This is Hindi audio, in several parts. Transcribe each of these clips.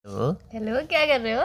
हेलो। हेलो, क्या कर रहे हो?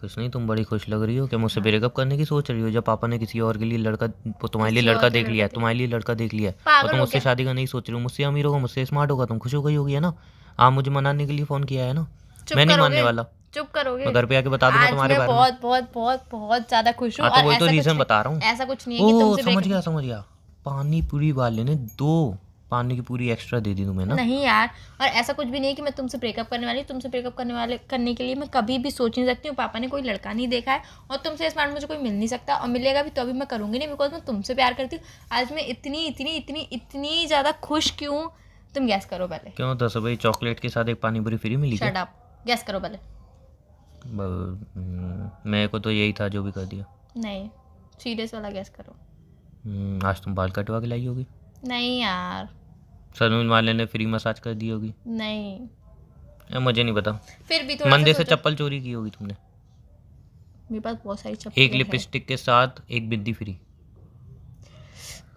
कुछ नहीं, तुम बड़ी खुश लग रही हो। क्या मुझसे ब्रेकअप करने की सोच रही हो? जब पापा ने किसी और के लिए लड़का, तुम्हारे लिए किसी और लड़का के देख लिया है, लड़के तुम्हारे लिए लड़का देख लिया है, और पागल तुम हो मुझसे क्या? शादी करने की सोच रही हो। मुझसे अमीर होगा, मुझसे स्मार्ट होगा, तुम खुश हो गई होगी, है ना। आप मुझे मनाने के लिए फ़ोन किया है ना। चुप मैं नहीं मानने करोगे? वाला। चुप करोगे? मैं घर पे आके बता दूंगा आज तुम्हारे मैं बारे में। बहुत बहुत बहुत बहुत ज्यादा खुश हूँ हाँ, तो और वही तो ऐसा कुछ रीज़न नहीं। बता रहा हूँ। ऐसा कुछ नहीं है कि ओह, तुमसे समझ ब्रेकअप। गया समझ गया। पानी पूरी वाले ने 2 पानी की पूरी एक्स्ट्रा दे दी तुम्हें ना। नहीं यार, और ऐसा कुछ भी नहीं है कि मैं तुमसे ब्रेकअप करने वाली। तुमसे ब्रेकअप करने के लिए मैं कभी भी सोच नहीं सकती हूँ। पापा ने कोई लड़का नहीं देखा है और तुमसे स्मार्ट मुझे कोई मिल नहीं सकता, और मिलेगा भी तो अभी मैं करूँगी नहीं, बिकॉज मैं तुमसे प्यार करती हूँ। आज मैं इतनी इतनी इतनी इतनी ज़्यादा खुश क्यों, तुम गैस करो पहले। क्यों? 10 रुपये चॉकलेट के साथ एक पानी पूरी फ्री मिली क्या? शट अप, गैस करो पहले। मेरे को तो यही था, जो भी कर दिया। नहीं, सीरियस वाला गैस करो। आज तुम बाल कटवा के लाई होगी। नहीं यार, सलून वाले ने फ्री मसाज कर दी होगी। नहीं। मुझे नहीं पता। फिर भी थोड़ा सा मंदिर से सोचो। चप्पल चोरी की होगी तुमने। मेरे पास बहुत सारी एक चप्पलें हैं। लिपस्टिक के साथ एक बिंदी फ्री।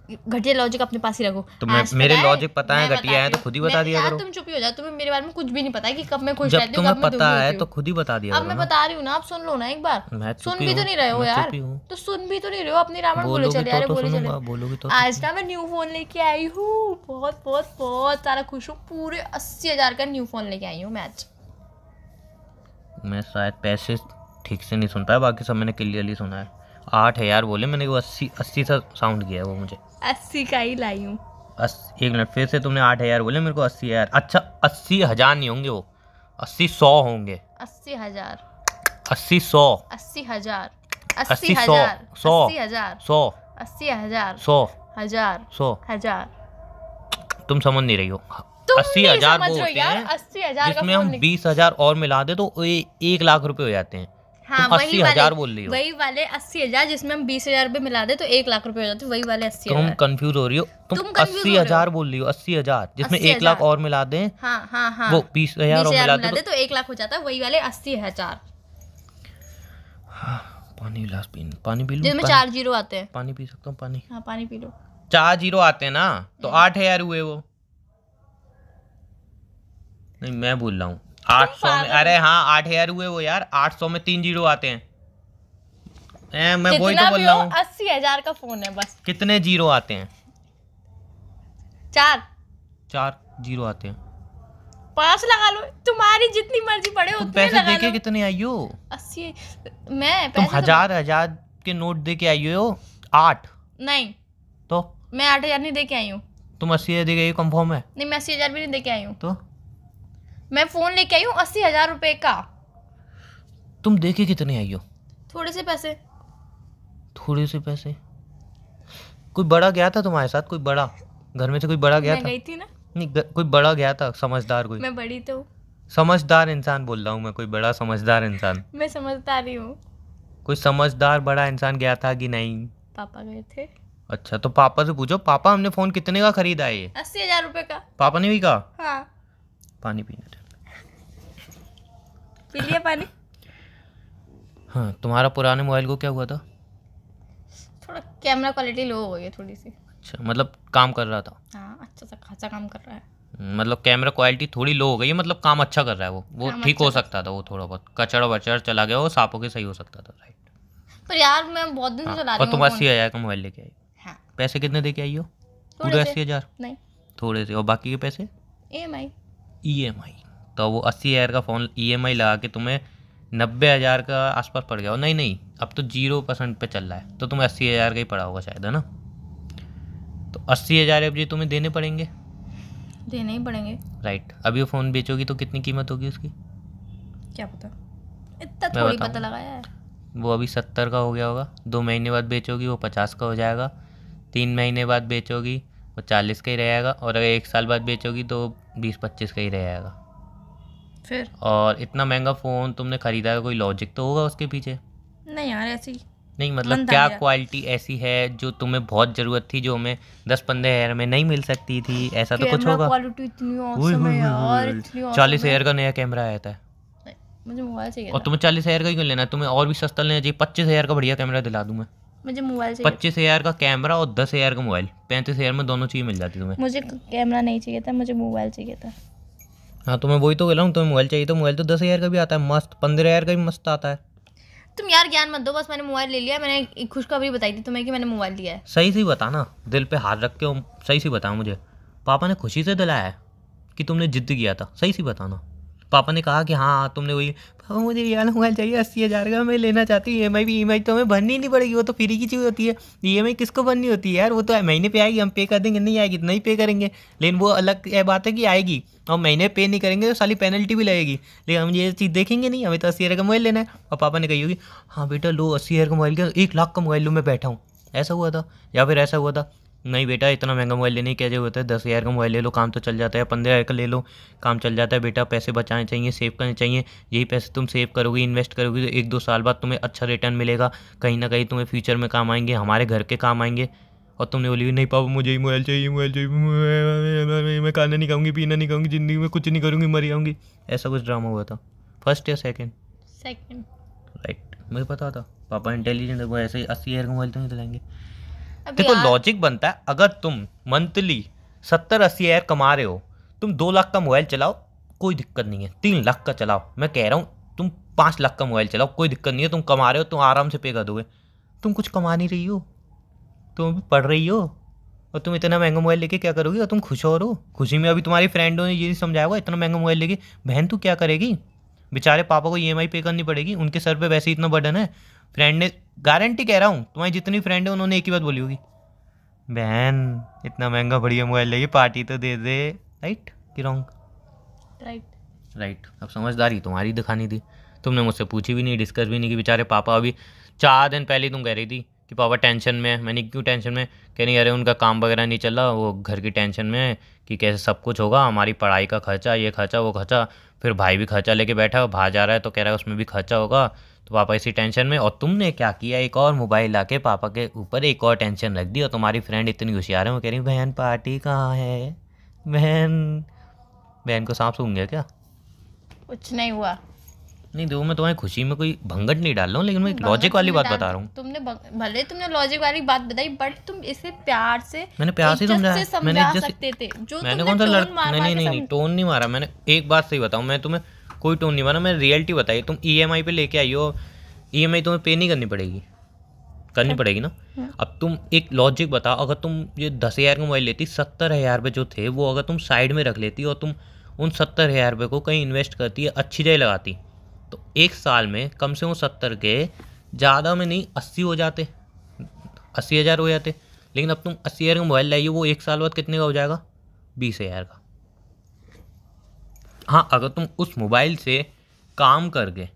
घटिया लॉजिक अपने पास ही रखो। तो आज मेरे पता है, लॉजिक पता है, मैं घटिया है बताती तो हूँ। खुद ही बता दिया यार करो। तुम चुप ही हो जाओ, तुम्हें मेरे बारे में कुछ भी नहीं पता है कि कब मैं खुश जब रहती हूँ, तुम्हें कब मैं पता दुखी है होती तो हूँ। खुद ही बता दिया अब करो मैं ना। बता रही हूँ ना, आप सुन लो ना एक बार। मैं चुप सुन ही भी तो हूँ। नहीं रहे हो मैं यार। चुप ही हूँ। तो सुन भी तो नहीं रहे हो, अपनी रावण बोले बोलोगी चले आ रहे, तो बोले चले। सुनूंगा, बोलोगी तो आज ना मैं न्यू फोन लेके आई हूँ। बहुत बहुत बहुत सारा खुश हूँ। पूरे 80,000 का न्यू फोन लेके आई हूँ मैं आज। मैं शायद पैसे ठीक से नहीं सुन पाया, बाकी सब मैंने क्लियरली सुना है। 8 है बोले मैंने, वो 80 सा साउंड किया है वो मुझे। 80 का ही लाई हूँ। 1 मिनट, फिर से तुमने 8 बोले, मेरे को 80 अच्छा 80,000 नहीं होंगे वो, 80-100 होंगे। 80,000, 80-100, 80,000, 80-100, 80,000, 100, 80,000, 100, 80,000, 100, 1000, 100। 1000। तुम समझ नहीं रही हो। तुम 80,000 नहीं वो समझ रहे हो होते यार, हैं 80,000 का जिसमें फोन हम 20,000 और मिला दे तो ये 1 लाख रुपए हो जाते हैं। हाँ, तुम 80,000 बोल रही हो। वही वाले 80,000 जिसमें हम 20,000 रुपये मिला दे तो 1 लाख रुपए हो जाते, वही वाले तुम 80,000। कंफ्यूज हो रही हो। तुम तुम confuse हो रहे हो। 80,000 बोल रही हो, 80,000 जिसमें 1 लाख 80,000। और मिला दें। हाँ हाँ हाँ, वो 20,000 और 20,000 मिला मिला दे दे तो तो 1 लाख हो जाता, वही वाले 80,000 पानी गिलास पानी पी लूं? जिसमें 4 जीरो आते हैं। पानी पी सकता हूँ? पानी हाँ, पानी पी लो। 4 जीरो आते हैं ना, तो 8,000 हुए वो। नहीं, मैं भूल रहा हूँ। 800 में, अरे हाँ 8,000 हुए वो यार। 800 में 3 जीरो आते हैं। मैं वही तो बोल रहा हूँ। 80,000 का फोन है बस। कितने जीरो आते हैं? 4 4 जीरो आते हैं। 5 लगा लो, तुम्हारी जितनी मर्जी पड़े तुम उतने पैसे लगा देके लो। कितने आई हो? 80। मैं तुम पैसे हजार के नोट दे के आई हो। 8 नहीं, तो मैं 8,000 नहीं दे के आई हूँ। तुम 80,000 दे गई, कंफर्म है? नहीं, मैं 80,000 भी नहीं दे के आई हूँ। तो मैं फोन लेके आई हूँ 80,000 रुपए का। तुम दे के कितने आई हो? थोड़े से पैसे। थोड़े से पैसे? कोई बड़ा गया था तुम्हारे साथ? कोई बड़ा घर में से कोई बड़ा गया मैं था? गई थी ना। नहीं, कोई बड़ा गया था, समझदार कोई। मैं बड़ी तो हूँ। समझदार इंसान बोल रहा हूँ मैं, कोई बड़ा समझदार इंसान। मैं समझदारी हूँ। कोई समझदार बड़ा इंसान गया था कि नहीं? पापा गए थे। अच्छा, तो पापा से पूछो, पापा हमने फोन कितने का खरीदा है ये? 80,000 रुपए का। पापा ने भी कहा। हाँ। पानी पीने दे। पी लिया पानी। हाँ, तुम्हारा पुराने मोबाइल को क्या हुआ था? थोड़ा कैमरा क्वालिटी लो हो गई थोड़ी सी। अच्छा, मतलब काम कर रहा था। हाँ, अच्छा सा खासा काम कर रहा है। मतलब कैमरा क्वालिटी थोड़ी लो हो गई है, मतलब काम अच्छा कर रहा है वो काम ठीक अच्छा हो सकता था। वो थोड़ा बहुत कचड़ वचड़ चला गया, वो सांपों के सही हो सकता था, राइट। पर यार मैं बहुत दिन से चला और रही तुम हूँ 80,000 का मोबाइल लेके आई। हाँ, पैसे कितने दे के आई हो? पूरे थोड़े से। 80,000? नहीं, थोड़े से। और बाकी के पैसे? EMI। EMI। तो वो 80,000 का फ़ोन EMI लगा के तुम्हें 90,000 का आसपास पड़ गया हो। नहीं नहीं, अब तो 0% पे चल रहा है, तो तुम्हें 80,000 का ही पड़ा होगा शायद, है ना। तो 80,000 अब जी तुम्हें देने पड़ेंगे। देने ही पड़ेंगे। राइट। अभी वो फ़ोन बेचोगी तो कितनी कीमत होगी उसकी? क्या पता, इतना मैं थोड़ी बताऊं? पता लगाया है। वो अभी 70 का हो गया होगा। 2 महीने बाद बेचोगी वो 50 का हो जाएगा। 3 महीने बाद बेचोगी वो 40 का ही रहेगा। और अगर 1 साल बाद बेचोगी तो 20-25 का ही रहेगा। फिर और इतना महंगा फ़ोन तुमने खरीदा है, कोई लॉजिक तो होगा उसके पीछे। नहीं यार, ऐसी नहीं, मतलब मन था क्या मेरा। क्वालिटी ऐसी है जो तुम्हें बहुत ज़रूरत थी, जो हमें 10-15 हज़ार में नहीं मिल सकती थी? ऐसा तो कुछ कैमरा होगा। क्वालिटी इतनी औसम है यार, इतनी औसम 40,000 का नया कैमरा आया था। है। मुझे मोबाइल चाहिए और था। तुम्हें 40,000 का ही क्यों लेना है? तुम्हें और भी सस्ता लेना चाहिए। 25,000 का बढ़िया कैमरा दिला दूँ मैं। मुझे मोबाइल चाहिए। 25,000 का कैमरा और 10,000 का मोबाइल, 35,000 में दोनों चीज़ मिल जाती तुम्हें। मुझे कैमरा नहीं चाहिए था, मुझे मोबाइल चाहिए था। हाँ तो मैं वही तो बोल रहा हूँ, तुम्हें मोबाइल चाहिए तो मोबाइल तो 10,000 का भी आता है मस्त, 15,000 का भी मस्त आता है। तुम यार ज्ञान मत दो, बस मैंने मोबाइल ले लिया, मैंने एक खुशखबरी बताई थी तुम्हें कि मैंने मोबाइल लिया है। सही से बता ना, दिल पे हाथ रख के सही से बता मुझे, पापा ने खुशी से दिलाया है कि तुमने जिद किया था? सही से बताना। पापा ने कहा कि हाँ तुमने वही, पापा मुझे ये वाला मोबाइल चाहिए 80,000 का, मैं लेना चाहती हूँ, ई एम आई तो हमें भरनी ही नहीं पड़ेगी, वो तो फ्री की चीज़ होती है। ई एम आई किसको भरनी होती है यार, वो तो महीने पे आएगी, हम पे कर देंगे, नहीं आएगी तो नहीं पे करेंगे, लेकिन वो अलग बात है कि आएगी और महीने पे नहीं करेंगे तो साली पेनल्टी भी लगेगी, लेकिन हम ये चीज़ देखेंगे नहीं, हमें तो 80,000 का मोबाइल लेना है। और पापा ने कही होगी हाँ बेटा लो 80,000 का मोबाइल, क्या 1 लाख का मोबाइल लो मैं बैठा हूँ, ऐसा हुआ था? या फिर ऐसा हुआ था नहीं बेटा इतना महंगा मोबाइल लेने की क्या जरूरत है, 10,000 का मोबाइल ले लो काम तो चल जाता है, 15,000 का ले लो काम चल जाता है बेटा, पैसे बचाने चाहिए, सेव करने चाहिए, यही पैसे तुम सेव करोगे, इन्वेस्ट करोगे तो 1-2 साल बाद तुम्हें अच्छा रिटर्न मिलेगा, कहीं ना कहीं तुम्हें फ्यूचर में काम आएंगे, हमारे घर के काम आएंगे। और तुमने बोली नहीं पापा मुझे ही मोबाइल चाहिए, मोबाइल चाहिए, मैं खाना नहीं खाऊंगी, पीना नहीं खाऊंगी, ज़िंदगी में कुछ नहीं करूँगी, मर जाऊँगी, ऐसा कुछ ड्रामा हुआ था? फर्स्ट या सेकेंड? सेकंड। राइट, मुझे पता था पापा इंटेलिजेंट है, वो ऐसे ही 80,000 का मोबाइल तो नहीं दिलाएंगे। अब देखो यार लॉजिक बनता है, अगर तुम मंथली 70-80 हज़ार कमा रहे हो, तुम 2 लाख का मोबाइल चलाओ कोई दिक्कत नहीं है, 3 लाख का चलाओ, मैं कह रहा हूँ तुम 5 लाख का मोबाइल चलाओ कोई दिक्कत नहीं है, तुम कमा रहे हो तुम आराम से पे कर दोगे। तुम कुछ कमा नहीं रही हो, तुम अभी पढ़ रही हो, और तुम इतना महंगा मोबाइल लेके क्या करोगी? और तुम खुश हो रहो, खुशी में अभी तुम्हारी फ्रेंडों ने ये नहीं समझाया होगा इतना महंगा मोबाइल लेके बहन तू क्या करेगी, बेचारे पापा को ईएमआई पे करनी पड़ेगी, उनके सर पे वैसे ही इतना बर्डन है। फ्रेंड ने, गारंटी कह रहा हूँ तुम्हारी जितनी फ्रेंड है उन्होंने एक ही बात बोली होगी, बहन इतना महंगा बढ़िया मोबाइल लेके पार्टी तो दे दे। राइट कि रॉन्ग? राइट। राइट। अब समझदारी तुम्हारी दिखानी थी, तुमने मुझसे पूछी भी नहीं, डिस्कस भी नहीं कि बेचारे पापा अभी 4 दिन पहले तुम कह रही थी कि पापा टेंशन में है। मैंने क्यों टेंशन में? कह रही अरे उनका काम वगैरह नहीं चल रहा, वो घर की टेंशन में है कि कैसे सब कुछ होगा, हमारी पढ़ाई का खर्चा, ये खर्चा वो खर्चा, फिर भाई भी खर्चा लेके बैठा है, बाहर जा रहा है तो कह रहा है उसमें भी खर्चा होगा, तो पापा इसी टेंशन में। और तुमने क्या किया, एक और मोबाइल लाके पापा के ऊपर एक और टेंशन रख दी, और तुम्हारी फ्रेंड इतनी होशियार है वो कह रही बहन पार्टी कहाँ है, बहन बहन को सांप सूंघ गया क्या? कुछ नहीं हुआ। नहीं देखो मैं तुम्हारी खुशी में कोई भंगट नहीं डाल रहा हूँ, लेकिन मैं एक लॉजिक वाली बात बता रहा हूँ। भले तुमने लॉजिक वाली बात बताई, बट तुम इसे प्यार से, मैंने प्यार से इज्जत समझाया, से मैंने समझा इज्जत से, सकते थे, जो मैंने तुमने कौन सा टोन मार नहीं मार नहीं के नहीं नहीं टोन नहीं मारा मैंने, एक बात सही बताऊँ मैं तुम्हें, कोई टोन नहीं मारा, मैंने रियलिटी बताई। तुम ईएमआई पे लेके आई हो, ईएमआई तुम्हें पे नहीं करनी पड़ेगी, करनी पड़ेगी ना। अब तुम एक लॉजिक बताओ, अगर तुम ये 10,000 का मोबाइल लेती, 70,000 रुपये जो थे वो अगर तुम साइड में रख लेती और तुम उन 70,000 रुपये को कहीं इन्वेस्ट करती है, अच्छी जगह लगाती, तो 1 साल में कम से कम 70 के, ज़्यादा में नहीं 80 हो जाते, 80,000 हो जाते। लेकिन अब तुम 80,000 का मोबाइल लाइए, वो 1 साल बाद कितने का हो जाएगा? 20,000 का। हाँ अगर तुम उस मोबाइल से काम करके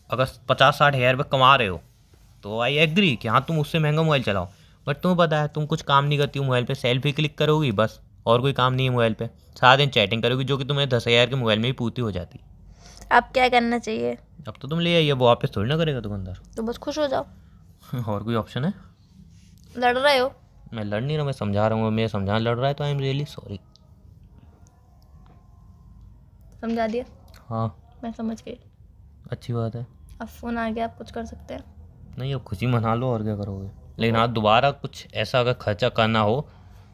अगर 50-60 हज़ार रुपये कमा रहे हो तो आई एग्री कि हाँ तुम उससे महंगा मोबाइल चलाओ, बट तुम्हें पता है तुम कुछ काम नहीं करती हो मोबाइल पे, सेल्फी क्लिक करोगी बस, और कोई काम नहीं है मोबाइल पे, सारा दिन चैटिंग करोगी जो कि तुम्हें 10,000 के मोबाइल में ही पूर्ति हो जाती। अब क्या करना चाहिए? अब तो तुम ले आइए, वो वापस थोड़ी ना करेगा दुकानदार। तो बस खुश हो जाओ। और कोई ऑप्शन है? लड़ रहे हो? मैं लड़ नहीं रहा, मैं समझा रहा हूँ, मैं समझा लड़ रहा है तो आई एम रियली सॉरी। समझा दिया? हाँ मैं समझ गई। अच्छी बात है। अब फोन आ गया, आप कुछ कर सकते हैं। नहीं अब खुशी मना लो, और क्या करोगे। लेकिन हाँ दोबारा कुछ ऐसा अगर खर्चा करना हो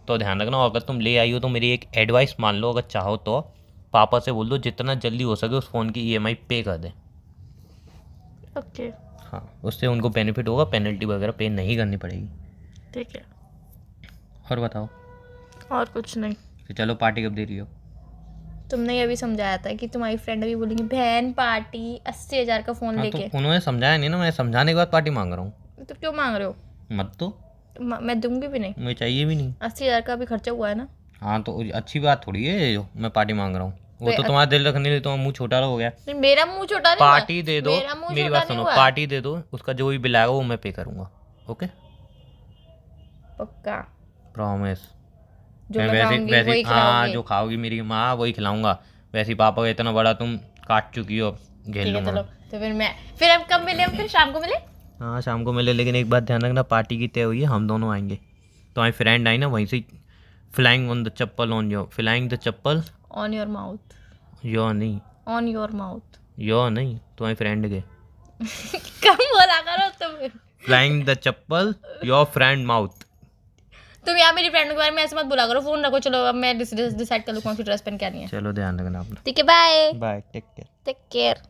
तो ध्यान रखना, अगर तुम ले आई हो तो मेरी एक एडवाइस मान लो, अगर चाहो तो पापा से बोल दो जितना जल्दी हो सके उस फ़ोन की ईएमआई पे कर दें। ओके हाँ उससे उनको बेनिफिट होगा, पेनल्टी वगैरह पे नहीं करनी पड़ेगी। ठीक है। और बताओ। और कुछ नहीं। तो चलो पार्टी कब दे रही हो? तुमने ये भी समझाया था कि तुम्हारी फ्रेंड अभी बोलेंगी बहन पार्टी 80,000 का फ़ोन हाँ तो लेके। उन्होंने समझाया नहीं ना, मैं समझाने के बाद पार्टी मांग रहा हूँ। तो क्यों मांग रहे हो? मत तो मैं दूंगी भी नहीं। मुझे चाहिए भी नहीं। 80,000 का भी खर्चा हुआ है ना। हाँ तो अच्छी बात थोड़ी है जो मैं पार्टी मांग रहा हूँ, वो तो मैं- तुम्हारा दिल रखने लिए तुम्हारा मुंह छोटा हो गया। नहीं, मेरा मुंह छोटा नहीं हुआ। पार्टी दे दो, मेरा मुंह मेरी छोटा बात नहीं सुनो, हुआ। पार्टी दे दो, उसका जो भी बिल आएगा वो मैं पे करूँगा। ओके पक्का? प्रॉमिस। जो मैं मैं वैसे खाऊंगी वैसे वही हाँ खिलाओगे। जो खाओगी मेरी माँ वही खिलाऊंगा, वैसे ही पापा का इतना बड़ा तुम काट चुकी हो, झेल ठीक है चलो। लूँगा। तो फिर हम कब मिले? हम फिर शाम को मिले। हाँ शाम को मिले, लेकिन एक बात ध्यान रखना पार्टी की तय हुई है, हम दोनों आएंगे। तुम्हारी फ्रेंड आई ना वहीं से, flying on the chappal on your, flying the chappal on your mouth. Your नहीं, ऑन योर माउथ। योर नहीं, तुम्हारी फ्रेंड के। कम बोला करो तुम। Flying the chappal your friend mouth. तुम यहाँ मेरी फ्रेंड के बारे में ऐसे मत बोला करो, फोन रखो, चलो अब मैं डिसाइड कर लूँ कौन सी ड्रेस पहन के आनी है। चलो ध्यान रखना अपना। ठीक है, bye bye, take care. Take care.